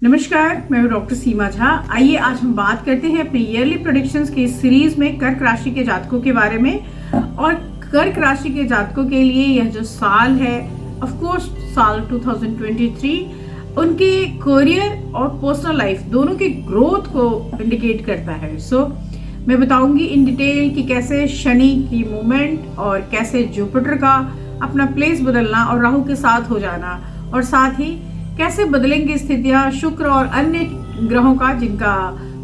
नमस्कार, मैं हूं डॉक्टर सीमा झा। आइए आज हम बात करते हैं अपनी ईयरली प्रेडिक्शंस की सीरीज में कर्क राशि के जातकों के बारे में। और कर्क राशि के जातकों के लिए यह जो साल है, ऑफ कोर्स साल 2023 उनके करियर और पर्सनल लाइफ दोनों की ग्रोथ को इंडिकेट करता है। सो मैं बताऊंगी इन डिटेल कि कैसे शनि की मूवमेंट और कैसे जुपिटर का अपना प्लेस बदलना और राहु के साथ हो जाना, और साथ ही कैसे बदलेंगी स्थितियां शुक्र और अन्य ग्रहों का जिनका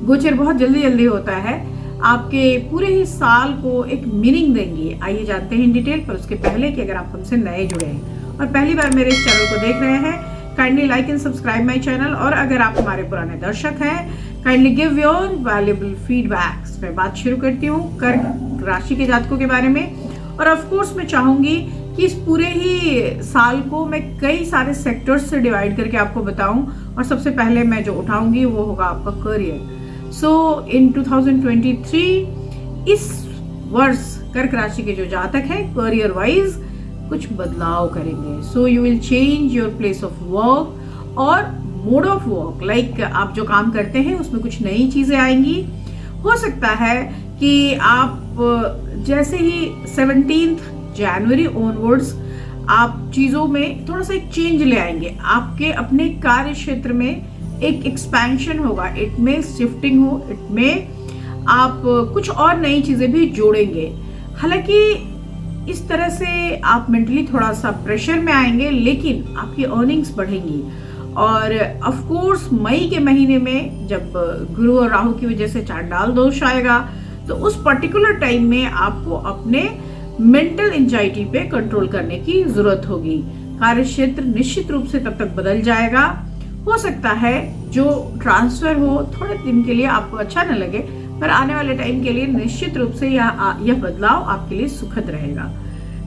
गोचर बहुत जल्दी जल्दी होता है, आपके पूरे ही साल को एक मीनिंग देंगी। आइए जानते हैं इन डिटेल। पर उसके पहले कि अगर आप हमसे नए जुड़े हैं और पहली बार मेरे इस चैनल को देख रहे हैं, kindly like and subscribe my channel. और अगर आप हमारे पुराने दर्शक हैं, kindly give your valuable feedbacks. मैं बात शुरू करती हूँ कर्क राशि के जातकों के बारे में। और ऑफ कोर्स मैं चाहूंगी कि इस पूरे ही साल को मैं कई सारे सेक्टर्स से डिवाइड करके आपको बताऊं, और सबसे पहले मैं जो उठाऊंगी वो होगा आपका करियर। सो इन 2023 इस वर्ष कर्क राशि के जो जातक हैं करियर वाइज कुछ बदलाव करेंगे। So you will change your place of work और मोड ऑफ वर्क। लाइक आप जो काम करते हैं उसमें कुछ नई चीजें आएंगी। हो सकता है कि आप जैसे ही 17 जनवरी ऑनवर्ड्स आप चीजों में थोड़ा सा एक चेंज ले आएंगे। आपके अपने कार्य क्षेत्र में एक एक्सपेंशन होगा, इट में शिफ्टिंग हो, इट में आप कुछ और नई चीजें भी जोड़ेंगे। हालांकि इस तरह से आप मेंटली थोड़ा सा प्रेशर में आएंगे, लेकिन आपकी अर्निंग्स बढ़ेंगी। और ऑफ कोर्स मई के महीने में जब गुरु और राहु की वजह से चांडाल दोष आएगा, तो उस पर्टिकुलर टाइम में आपको अपने मेंटल एंजाइटी पे कंट्रोल करने की जरूरत होगी। कार्य क्षेत्र निश्चित रूप से तब तक बदल जाएगा। हो सकता है जो ट्रांसफर हो थोड़े दिन के लिए आपको अच्छा न लगे, पर आने वाले टाइम के लिए निश्चित रूप से यह बदलाव आपके लिए सुखद रहेगा।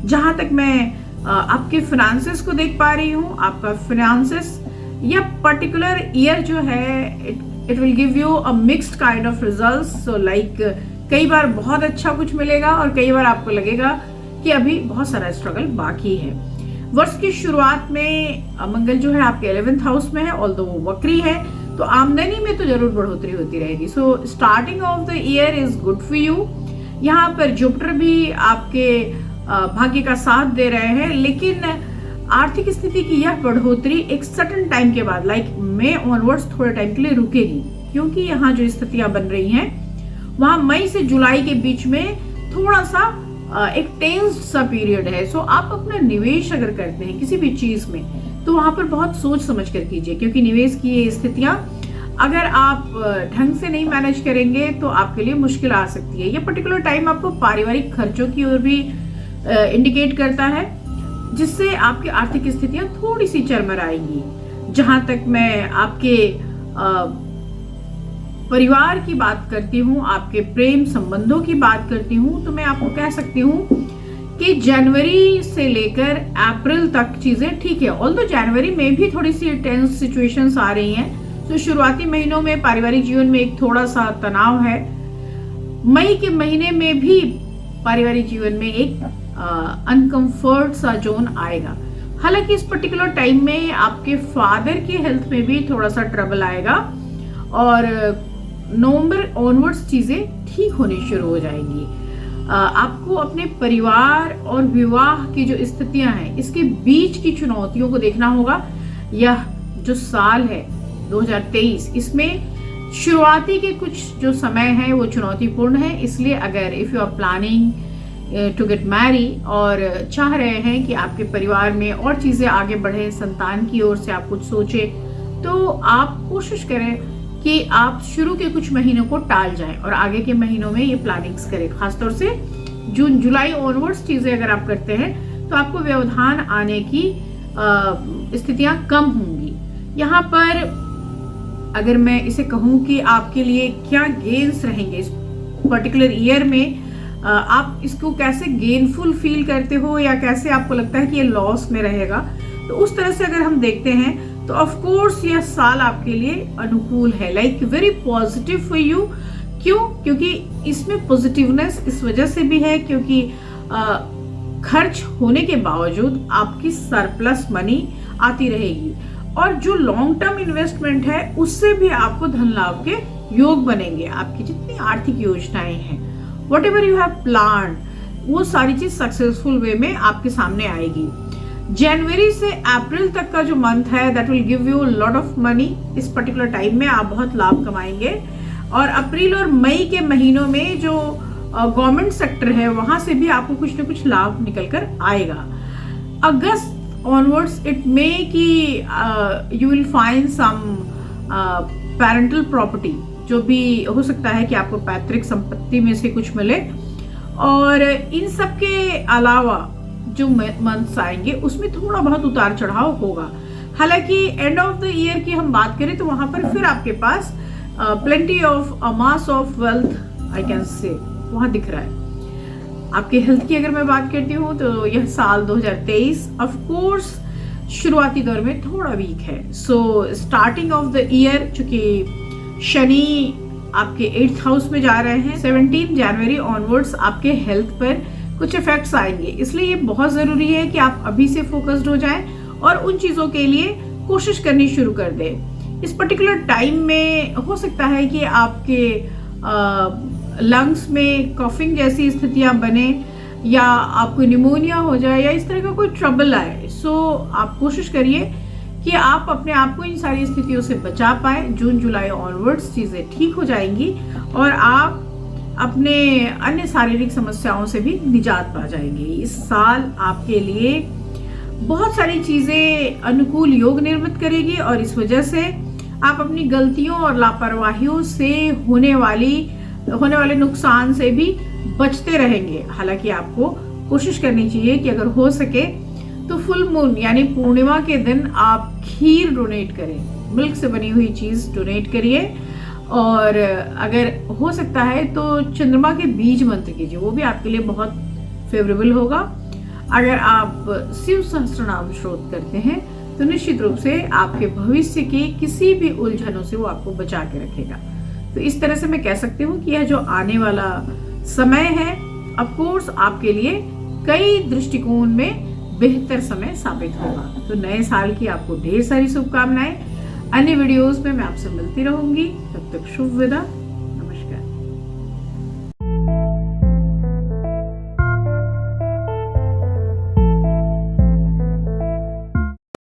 जहां तक मैं आपके फाइनेंसेस को देख पा रही हूँ, आपका फाइनेंसेस यह पर्टिकुलर ईयर जो है it will give you a mixed kind of results. So like कई बार बहुत अच्छा कुछ मिलेगा और कई बार आपको लगेगा कि अभी बहुत सारा स्ट्रगल बाकी है। वर्ष की शुरुआत में मंगल जो है आपके 11th हाउस में है, ऑल्दो वो वक्री है, तो आमदनी में तो जरूर बढ़ोतरी होती रहेगी। So starting of the year is good for you. यहाँ पर जुपिटर भी आपके भाग्य का साथ दे रहे हैं, लेकिन आर्थिक स्थिति की यह बढ़ोतरी एक सर्टेन टाइम के बाद लाइक मई ऑनवर्ड्स थोड़े टाइम के लिए रुकेगी, क्योंकि यहाँ जो स्थितियां बन रही हैं वहां मई से जुलाई के बीच में थोड़ा सा एक टेंस सा पीरियड है। सो आप अपना निवेश अगर करते हैं किसी भी चीज में, तो वहां पर बहुत सोच समझ कर कीजिए, क्योंकि निवेश की ये स्थितियां अगर आप ढंग से नहीं मैनेज करेंगे तो आपके लिए मुश्किल आ सकती है। ये पर्टिकुलर टाइम आपको पारिवारिक खर्चों की ओर भी इंडिकेट करता है, जिससे आपकी आर्थिक स्थितियां थोड़ी सी चरमराएंगी। जहां तक मैं आपके परिवार की बात करती हूँ, आपके प्रेम संबंधों की बात करती हूँ, तो मैं आपको कह सकती हूँ कि जनवरी से लेकर अप्रैल तक चीजें ठीक है। ऑल्दो जनवरी में भी थोड़ी सी टेंस सिचुएशंस आ रही हैं, तो शुरुआती महीनों में पारिवारिक जीवन में एक थोड़ा सा तनाव है। मई के महीने में भी पारिवारिक जीवन में एक अनकंफर्ट सा जोन आएगा। हालांकि इस पर्टिकुलर टाइम में आपके फादर की हेल्थ में भी थोड़ा सा ट्रबल आएगा, और नवंबर ऑनवर्ड्स चीजें ठीक होनी शुरू हो जाएंगी। आपको अपने परिवार और विवाह की जो स्थितियां हैं इसके बीच की चुनौतियों को देखना होगा। यह जो साल है 2023, इसमें शुरुआती के कुछ जो समय है वो चुनौतीपूर्ण है। इसलिए अगर if you are planning to get marry और चाह रहे हैं कि आपके परिवार में और चीजें आगे बढ़े, संतान की ओर से आप कुछ सोचे, तो आप कोशिश करें कि आप शुरू के कुछ महीनों को टाल जाएं और आगे के महीनों में ये प्लानिंग्स करें। खासतौर से जून जुलाई ऑनवर्ड्स चीजें अगर आप करते हैं तो आपको व्यवधान आने की स्थितियां कम होंगी। यहाँ पर अगर मैं इसे कहूँ कि आपके लिए क्या गेन्स रहेंगे इस पर्टिकुलर ईयर में, आप इसको कैसे गेनफुल फील करते हो या कैसे आपको लगता है कि ये लॉस में रहेगा, तो उस तरह से अगर हम देखते हैं तो ऑफ कोर्स यह साल आपके लिए अनुकूल है, like very positive for you. क्यों? क्योंकि इसमें पॉजिटिवनेस इस वजह से भी है क्योंकि खर्च होने के बावजूद आपकी सरप्लस मनी आती रहेगी। और जो लॉन्ग टर्म इन्वेस्टमेंट है उससे भी आपको धन लाभ के योग बनेंगे। आपकी जितनी आर्थिक योजनाएं हैं, what ever you have plan, वो सारी चीज सक्सेसफुल वे में आपके सामने आएगी। जनवरी से अप्रैल तक का जो मंथ है that will give you lot of money. इस पर्टिकुलर टाइम में आप बहुत लाभ कमाएंगे। और अप्रैल और मई के महीनों में जो गवर्नमेंट सेक्टर है वहां से भी आपको कुछ ना कुछ लाभ निकल कर आएगा। अगस्त ऑनवर्ड्स इट मे कि you will find some parental property, जो भी हो सकता है कि आपको पैतृक संपत्ति में से कुछ मिले। और इन सब के अलावा जो मंथ्स आएंगे उसमें थोड़ा बहुत उतार चढ़ाव होगा। हालांकि एंड ऑफ द ईयर की हम बात करें तो वहां पर फिर आपके पास plenty of mass of wealth I can say वहां दिख रहा है। आपके हेल्थ की अगर मैं बात करती हूँ तो यह साल 2023 ऑफ कोर्स शुरुआती दौर में थोड़ा वीक है। So starting of the year, चूंकि शनि आपके 8th हाउस में जा रहे हैं, 17 जनवरी ऑनवर्ड्स आपके हेल्थ पर कुछ इफेक्ट्स आएंगे। इसलिए ये बहुत जरूरी है कि आप अभी से फोकस्ड हो जाएं और उन चीजों के लिए कोशिश करनी शुरू कर दें। इस पर्टिकुलर टाइम में हो सकता है कि आपके लंग्स में कॉफिंग जैसी स्थितियां बने या आपको निमोनिया हो जाए या इस तरह का कोई ट्रबल आए। सो आप कोशिश करिए कि आप अपने आप को इन सारी स्थितियों से बचा पाए। जून जुलाई ऑनवर्ड्स चीजें ठीक हो जाएंगी और आप अपने अन्य शारीरिक समस्याओं से भी निजात पा जाएंगे। इस साल आपके लिए बहुत सारी चीजें अनुकूल योग निर्मित करेगी और इस वजह से आप अपनी गलतियों और लापरवाहियों से होने वाले नुकसान से भी बचते रहेंगे। हालांकि आपको कोशिश करनी चाहिए कि अगर हो सके तो फुल मून यानी पूर्णिमा के दिन आप खीर डोनेट करें, मिल्क से बनी हुई चीज डोनेट करिए। और अगर हो सकता है तो चंद्रमा के बीज मंत्र कीजिए, वो भी आपके लिए बहुत फेवरेबल होगा। अगर आप शिव सहस्त्रनाम श्रोत करते हैं तो निश्चित रूप से आपके भविष्य की किसी भी उलझनों से वो आपको बचा के रखेगा। तो इस तरह से मैं कह सकती हूँ कि यह जो आने वाला समय है ऑफ कोर्स आपके लिए कई दृष्टिकोण में बेहतर समय साबित होगा। तो नए साल की आपको ढेर सारी शुभकामनाएं। अन्य वीडियोस में मैं आपसे मिलती रहूंगी। तब तक शुभ विदा।